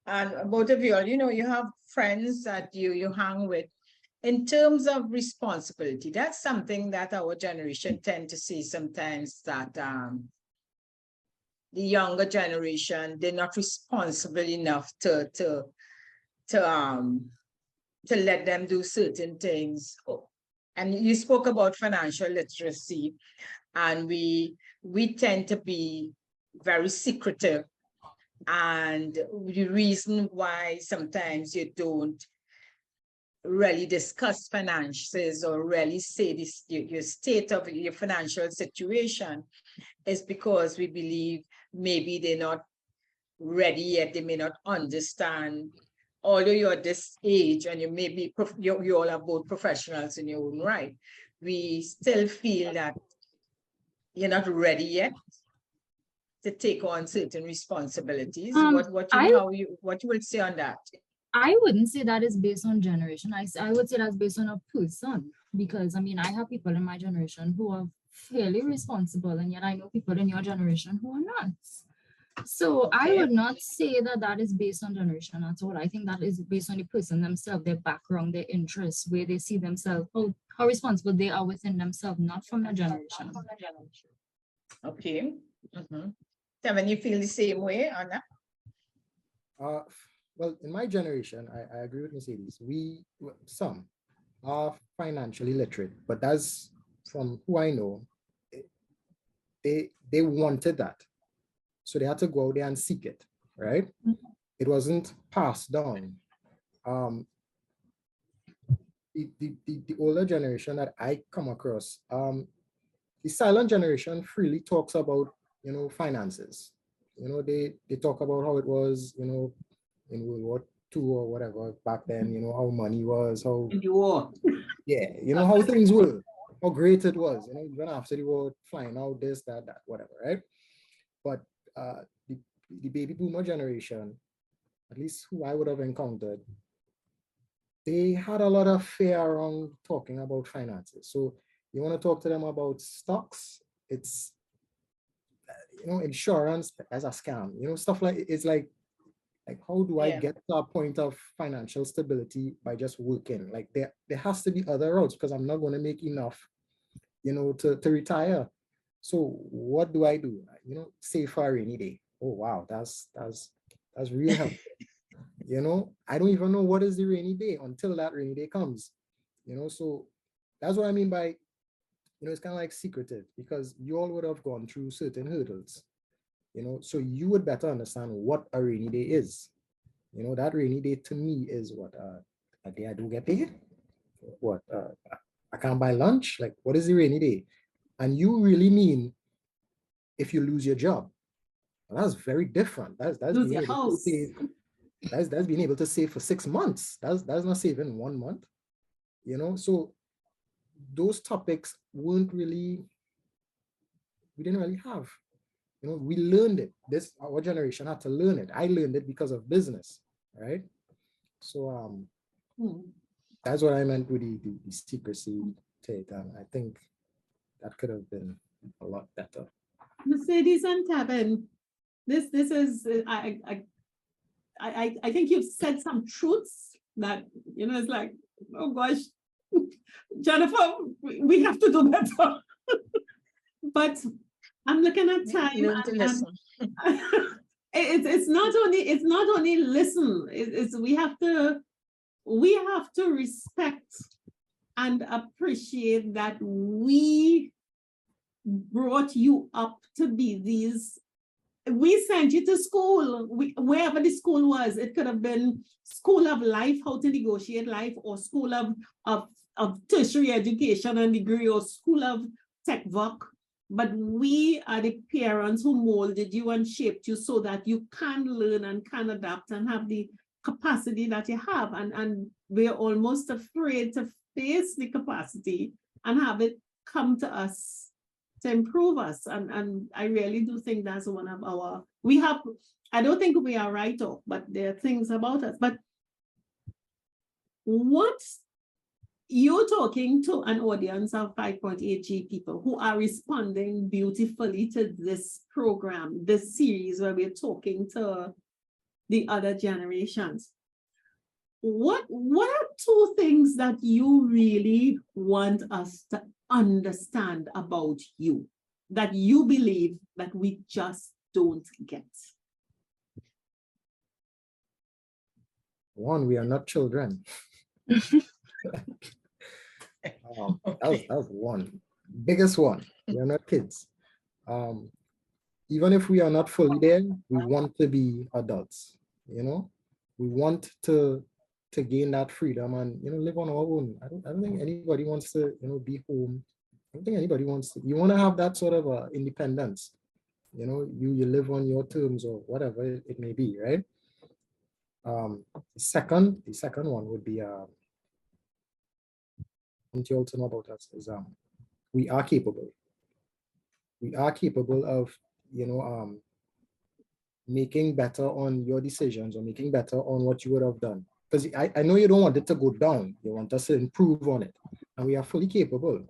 and both of you, you have friends that you hang with, in terms of responsibility? That's something that our generation tend to see sometimes, that the younger generation, they're not responsible enough to let them do certain things. And you spoke about financial literacy, and we tend to be very secretive. And the reason why sometimes you don't really discuss finances or really say this, your state of your financial situation, is because we believe maybe they're not ready yet. They may not understand. Although you're this age and you may be, you all are both professionals in your own right, we still feel that you're not ready yet to take on certain responsibilities. What you would say on that? I wouldn't say that is based on generation. I would say that's based on a person, because I mean, I have people in my generation who are fairly responsible, and yet I know people in your generation who are not. So I would not say that that is based on generation at all. I think that is based on the person themselves, their background, their interests, where they see themselves, how responsible they are within themselves, not from a generation. Okay. Tevin, you feel the same way, Anna? Well, in my generation, I agree with Mercedes. Some are financially literate, but that's from who I know. They wanted that, so they had to go out there and seek it, right? It wasn't passed down. The older generation that I come across, the silent generation freely talks about, finances. They talk about how it was, in World War II or whatever back then, how money was, how in the war. Yeah, how things were, how great it was, even after the war, flying out, this, that, whatever, right? But the baby boomer generation, at least who I would have encountered, they had a lot of fear around talking about finances. So you want to talk to them about stocks, it's, insurance as a scam, stuff like, it's like how do I get to a point of financial stability by just working? Like there has to be other routes, because I'm not going to make enough, to retire. So what do I do? Save for a rainy day. Oh wow, that's real helpful. I don't even know what is the rainy day until that rainy day comes. So that's what I mean by, it's kind of like secretive, because you all would have gone through certain hurdles. So you would better understand what a rainy day is. That rainy day to me is what, a day I do get paid. What, I can't buy lunch. Like, what is the rainy day? And you really mean if you lose your job? Well, that's very different. That's being able to save. That's being able to save for 6 months. That's not saving 1 month. So those topics we didn't really have. We learned it. Our generation had to learn it. I learned it because of business, right? So that's what I meant with the secrecy take. I think that could have been a lot better. Mercedes and Tevin, this is I think you've said some truths that it's like, oh gosh, Jennifer, we have to do better. But I'm looking at time. It's not only listen. It's we have to respect and appreciate that we brought you up to be these. We sent you to school, wherever the school was. It could have been school of life, how to negotiate life, or school of tertiary education and degree, or school of tech voc. But we are the parents who molded you and shaped you so that you can learn and can adapt and have the capacity that you have. And we're almost afraid to face the capacity and have it come to us to improve us. And I really do think that's one of our, I don't think we are right off, but there are things about us. But what you're talking to an audience of 5.8G people who are responding beautifully to this program, this series where we're talking to the other generations. What are two things that you really want us to understand about you, that you believe that we just don't get? One, we are not children. That was one. Biggest one. We are not kids. Even if we are not fully there, we want to be adults. You know, we want to gain that freedom and, you know, live on our own. I don't think anybody wants to, you know, be home. I don't think anybody wants to. You want to have that sort of independence. You know, you live on your terms or whatever it may be, right? The second one would be what you also know about us is we are capable. We are capable of, you know, making better on your decisions or making better on what you would have done. Because I know you don't want it to go down. You want us to improve on it. And we are fully capable.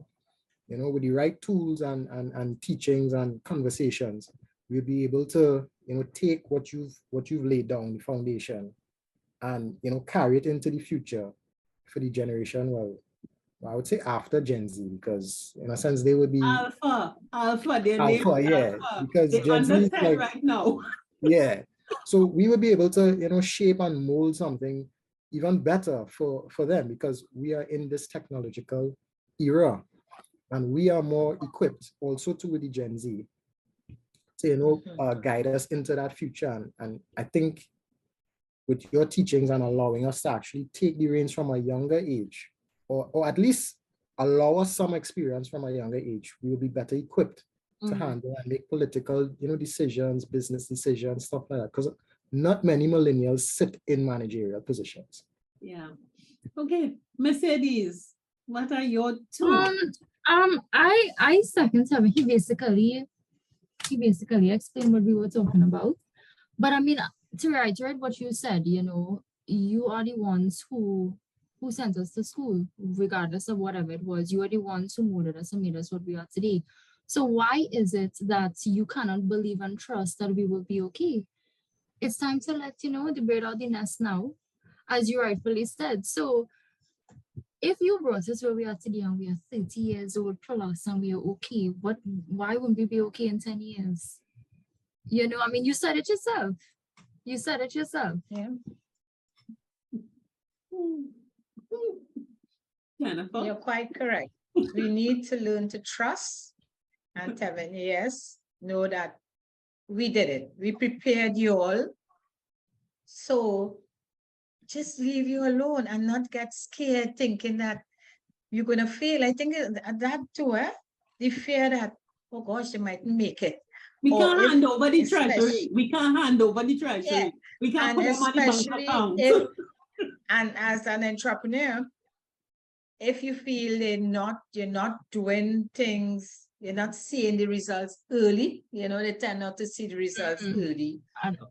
You know, with the right tools and teachings and conversations, we'll be able to, you know, take what you've laid down, the foundation, and, you know, carry it into the future for the generation, well, I would say after Gen Z, because in a sense they would be Alpha, they're alpha, yeah, alpha. because They Gen Z is understand like, right now. yeah. So we would be able to, you know, shape and mold something even better for them, because we are in this technological era and we are more equipped also to with the Gen Z to, you know, guide us into that future. And I think with your teachings and allowing us to actually take the reins from a younger age, or at least allow us some experience from a younger age, we will be better equipped to handle and make political, you know, decisions, business decisions, stuff like that. Because not many millennials sit in managerial positions. Yeah. Okay, Mercedes, what are your two? I second Tevin. He basically explained what we were talking about. But I mean, to reiterate what you said, you know, you are the ones who sent us to school, regardless of whatever it was. You are the ones who molded us and made us what we are today. So why is it that you cannot believe and trust that we will be okay? It's time to let, you know, the bird out the nest now, as you rightfully said. So if you brought us where we are today and we are 30 years old plus and we are okay, why wouldn't we be okay in 10 years? You know, I mean, you said it yourself. You said it yourself. Yeah. Jennifer? You're quite correct. We need to learn to trust. And Tevin, yes, know that we did it. We prepared you all. So just leave you alone and not get scared thinking that you're going to fail. I think that too, the fear that, oh gosh, you mightn't make it. We can't hand over the treasury. We can't hand over the treasury. Yeah. We can't put them on the bank account. And as an entrepreneur, if you feel you're not doing things, you're not seeing the results early, you know, they tend not to see the results early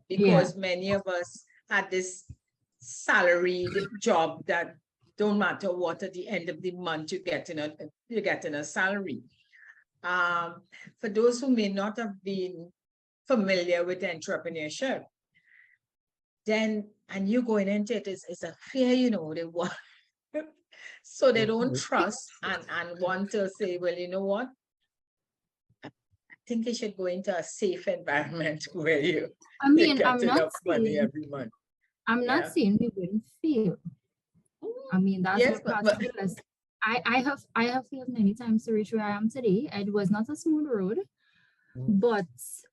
because many of us had this salaried job that don't matter what, at the end of the month you're getting a salary. For those who may not have been familiar with entrepreneurship, then, and you going into it is a fear, you know, they want, so they don't trust and want to say, well, you know what? I think you should go into a safe environment where you get enough money every month. I'm not saying we wouldn't fail. I mean, that's what part of the lesson. I have failed many times to reach where I am today. It was not a smooth road, but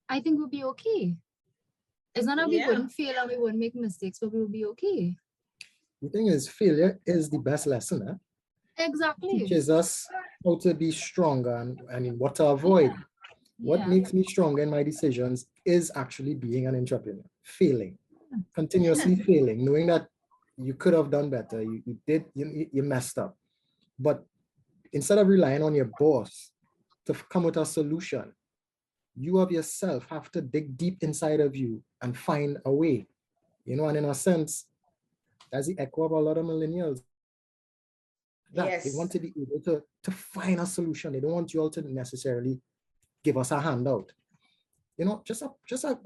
I think we'll be okay. It's not that we wouldn't fail and we wouldn't make mistakes, but we'll be okay. The thing is, failure is the best lesson. Exactly. It teaches us how to be stronger and what to avoid. What makes me stronger in my decisions is actually being an entrepreneur, failing, continuously failing, knowing that you could have done better, you messed up. But instead of relying on your boss to come with a solution, you of yourself have to dig deep inside of you and find a way. And in a sense, that's the echo of a lot of millennials. That they want to be able to find a solution. They don't want you all to necessarily give us a handout. Just a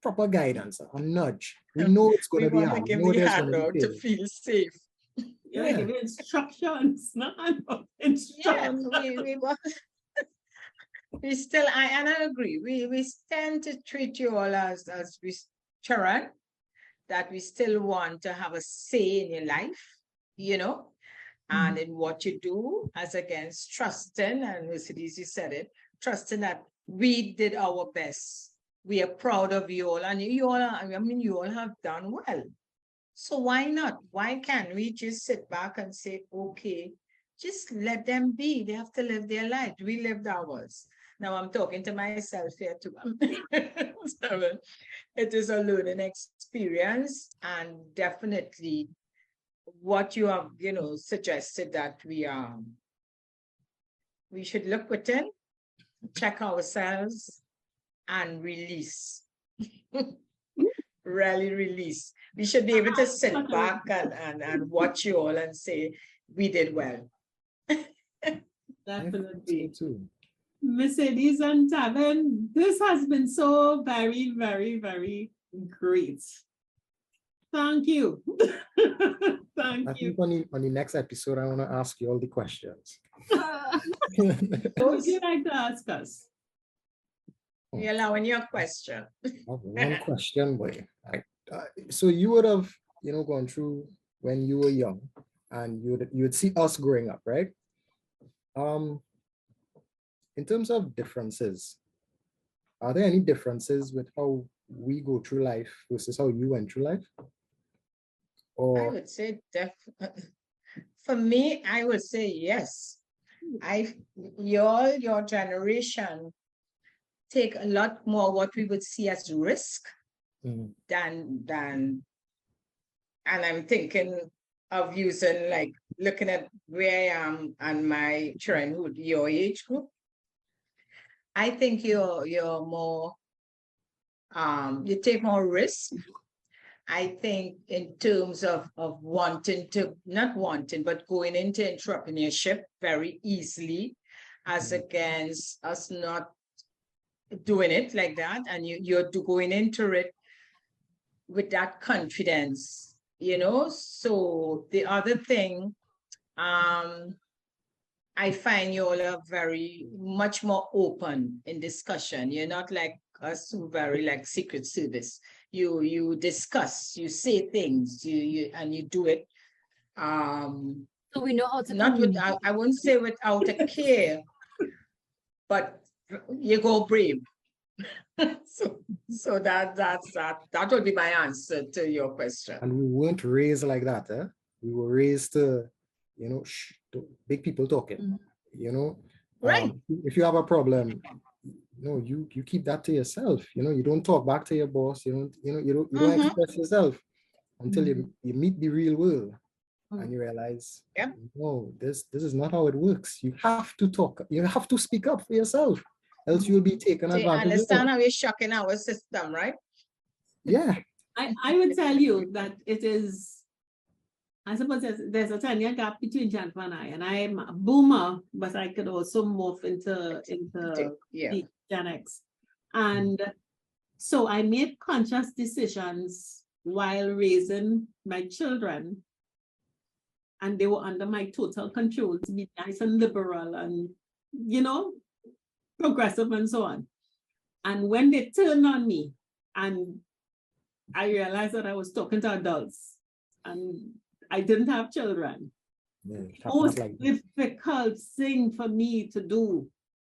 proper guidance, a nudge. We know it's going to be hard. We want to give the handout to feel safe. Give instructions, not instructions. We want. We still, and I agree. We tend to treat you all as we, Sharon, that we still want to have a say in your life, and in what you do, as against trusting, and Mercedes, you said it, trusting that we did our best. We are proud of you all, and you all have done well. So why not? Why can't we just sit back and say, okay, just let them be. They have to live their life. We lived ours. Now I'm talking to myself here too. So it is a learning experience, and definitely what you have, suggested that we should look within, check ourselves, and release. Really release. We should be able to sit back and watch you all and say, we did well. Definitely. Mercedes and Tevin, this has been so very, very, very great. Thank you. Thank you. I think on the next episode, I want to ask you all the questions. What would you like to ask us? We're allowing your question. One question, boy. So you would have, gone through when you were young, and you would see us growing up, right? In terms of differences, are there any differences with how we go through life versus how you went through life? Or I would say for me, I would say yes. Your generation take a lot more what we would see as risk than, and I'm thinking of using, like, looking at where I am and my childhood, your age group. I think you're more, you take more risk. I think in terms of not wanting, but going into entrepreneurship very easily, as against us not doing it like that. And you're going into it with that confidence, So the other thing, I find you all are very much more open in discussion. You're not like us who very like Secret Service. You discuss, you say things, and you do it. So we know how to not with, I wouldn't say without a care, but you go brave. so that would be my answer to your question. And we weren't raised like that, eh? We were raised to, big people talking, Right. If you have a problem, you keep that to yourself. You don't talk back to your boss. You don't express yourself until you meet the real world, and you realize, no, this is not how it works. You have to talk. You have to speak up for yourself, else you'll be taken advantage of. I understand how you're shocking our system, right? Yeah. I would tell you that it is, I suppose there's a 10-year gap between Jennifer and I am a boomer, but I could also morph into Gen X. And so I made conscious decisions while raising my children, and they were under my total control to be nice and liberal and, progressive and so on. And when they turned on me and I realized that I was talking to adults and I didn't have children, Yeah, it most happens like that. difficult thing for me to do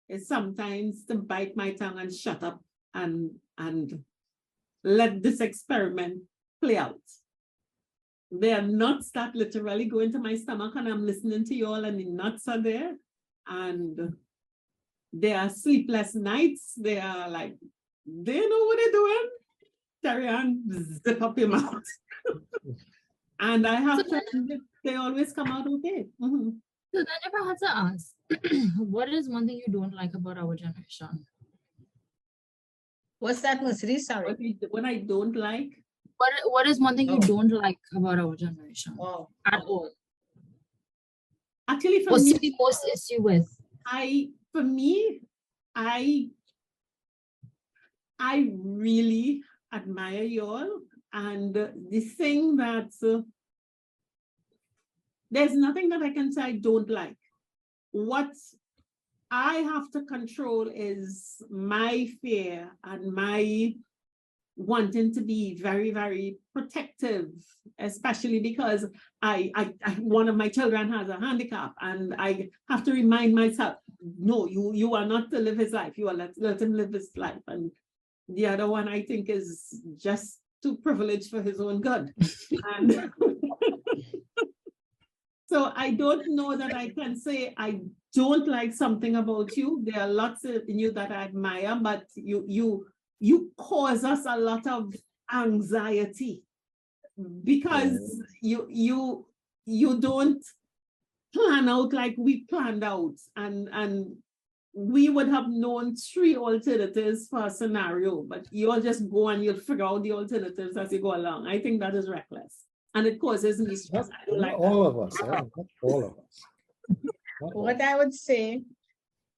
is sometimes to bite my tongue and shut up and let this experiment play out. There are nuts that literally go into my stomach and I'm listening to you all and the nuts are there. And there are sleepless nights. They are like, they know what they're doing. Carry on, zip up your mouth. And I have to, they always come out okay. So then if I had to ask, what is one thing you don't like about our generation? What's that, Mercedes? Sorry. What I don't like. What is one thing you don't like about our generation at all? Actually, for What's me, the most issue with? I really admire you all. And the thing that there's nothing that I can say I don't like. What I have to control is my fear and my wanting to be very, very protective, especially because one of my children has a handicap and I have to remind myself, no, you are not to live his life. You are let him live his life. And the other one I think is just too privileged for his own good. And so I don't know that I can say I don't like something about you. There are lots in you that I admire, but you cause us a lot of anxiety because you don't plan out like we planned out, and we would have known 3 alternatives for a scenario, but you'll just go and you'll figure out the alternatives as you go along. I think that is reckless. And it causes me stress. I don't like all of us, not all of us. What I would say,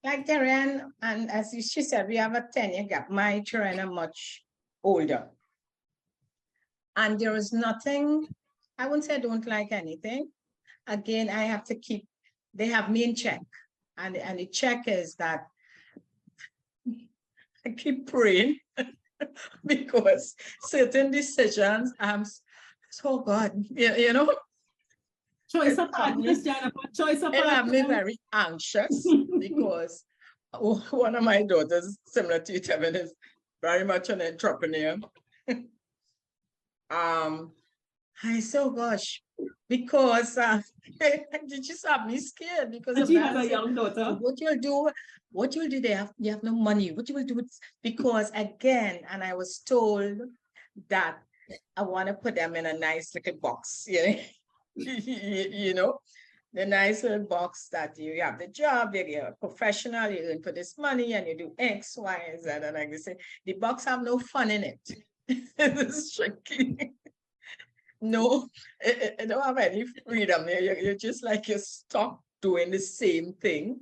like Terran, and as she said, we have a 10-year gap. My children are much older. And there is nothing, I wouldn't say I don't like anything. Again, I have to keep, they have me in check. And the check is that I keep praying because certain decisions, so God, you know. Choice of partners, Jennifer. Choice of partners. It have me very anxious because one of my daughters, similar to you, Tevin, is very much an entrepreneur. I say, oh gosh, because you just have me scared because and she has a young daughter. What you'll do, you have no money. What you will do because again, and I was told that I want to put them in a nice little box, you know, the nice little box that you have the job, you're a professional, you earn for this money and you do X, Y, and Z. And like they say, the box have no fun in it. It's tricky. No, it don't have any freedom. You're just like you're stuck doing the same thing.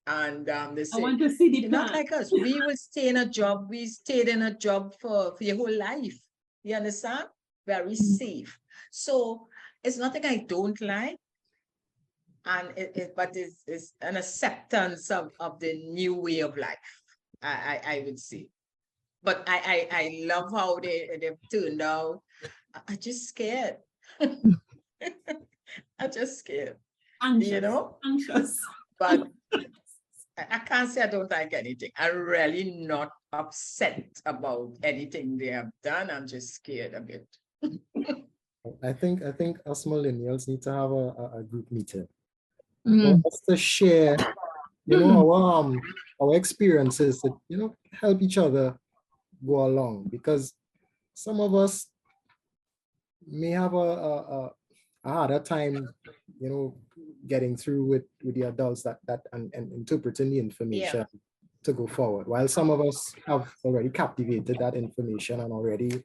And they say, I want to see the not like us. We will stay in a job. We stayed in a job for your whole life. You understand? Very safe. So it's nothing I don't like. And but it's an acceptance of the new way of life, I would say. But I love how they've turned out. I'm just scared. I'm just scared. Anxious. You know? Anxious. But I can't say I don't like anything. I'm really not upset about anything they have done. I'm just scared a bit. I think us millennials need to have a group meeting. For us to share, you know, our experiences to, you know, help each other go along, because some of us may have a harder time, you know, getting through with the adults and interpreting the information to go forward, while some of us have already captivated that information and already,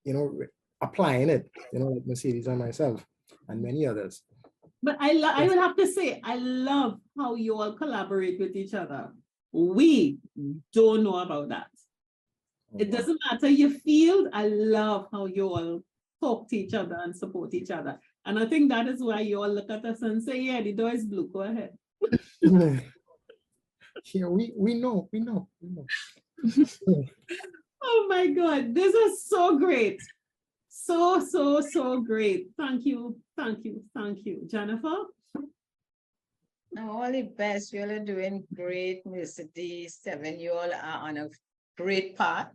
you know, applying it, you know, like Mercedes and myself and many others. But I would have to say, I love how you all collaborate with each other. We don't know about that. It doesn't matter your field. I love how you all talk to each other and support each other. And I think that is why you all look at us and say, yeah, the door is blue, go ahead. Yeah, we know. Oh my God, this is so great. So great. Thank you. Jennifer? All the best. You all are doing great, Mr. D. Tevin. You all are on a great path.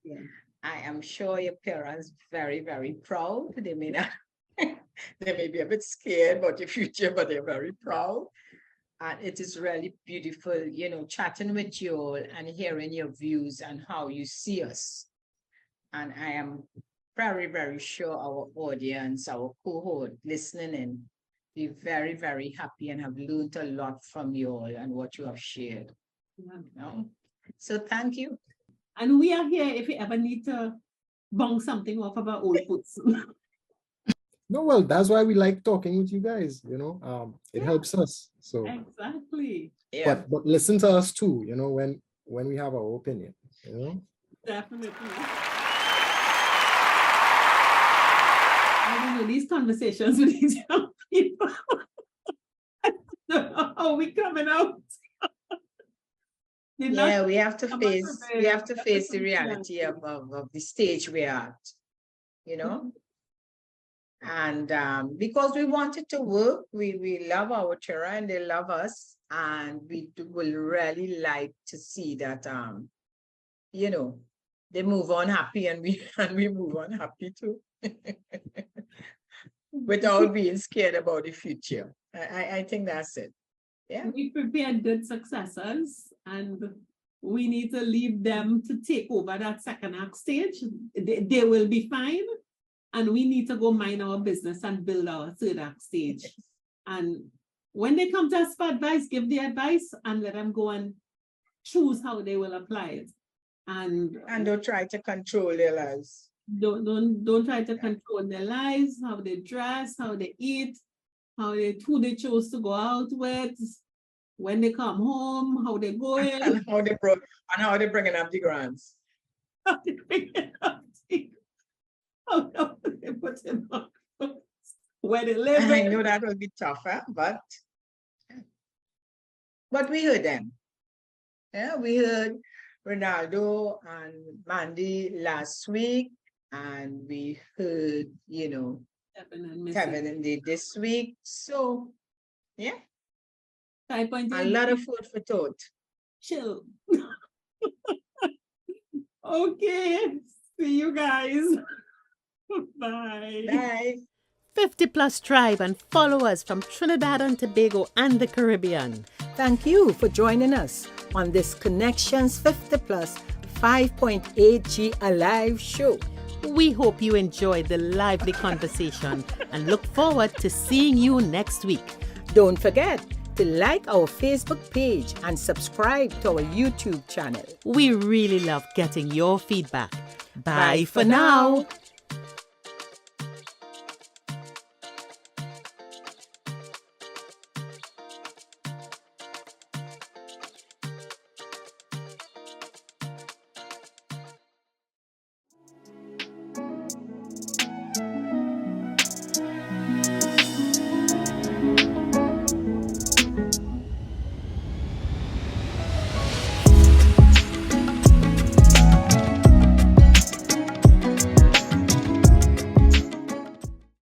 Yeah. I am sure your parents very, very proud. They may not, they may be a bit scared about the future, but they're very proud. And it is really beautiful, chatting with you all and hearing your views and how you see us. And I am very, very sure our audience, our cohort listening in, be very, very happy and have learned a lot from you all and what you have shared. Yeah. So thank you. And we are here if you ever need to bounce something off of our old boots. No, well, that's why we like talking with you guys, it helps us. So exactly. Yeah. but listen to us too, when we have our opinion, Definitely. I don't know, these conversations with these young people. How we coming out? Yeah, we have to face the reality of the stage we're at, And because we want it to work, we love our children and they love us, and we will really like to see that they move on happy and we move on happy too. Without being scared about the future. I think that's it. Yeah. We prepared good successors and we need to leave them to take over that second act stage. They will be fine. And we need to go mind our business and build our third act stage. And when they come to us for advice, give the advice and let them go and choose how they will apply it. And don't try to control their lives. Don't try to control their lives, how they dress, how they eat, who they chose to go out with, when they come home, how they go in. And how they bringing up the grants. How they bringing up how they put him up, where they live. I know that will be tougher, but we heard them. Yeah, we heard Ronaldo and Mandy last week, and we heard, Tevin and this week. So, yeah. A lot of food for thought. Chill. Okay. See you guys. Bye. Bye. 50 Plus Tribe and follow us from Trinidad and Tobago and the Caribbean. Thank you for joining us on this Connections 50 Plus 5.8G Alive show. We hope you enjoyed the lively conversation and look forward to seeing you next week. Don't forget to like our Facebook page and subscribe to our YouTube channel. We really love getting your feedback. Bye for now.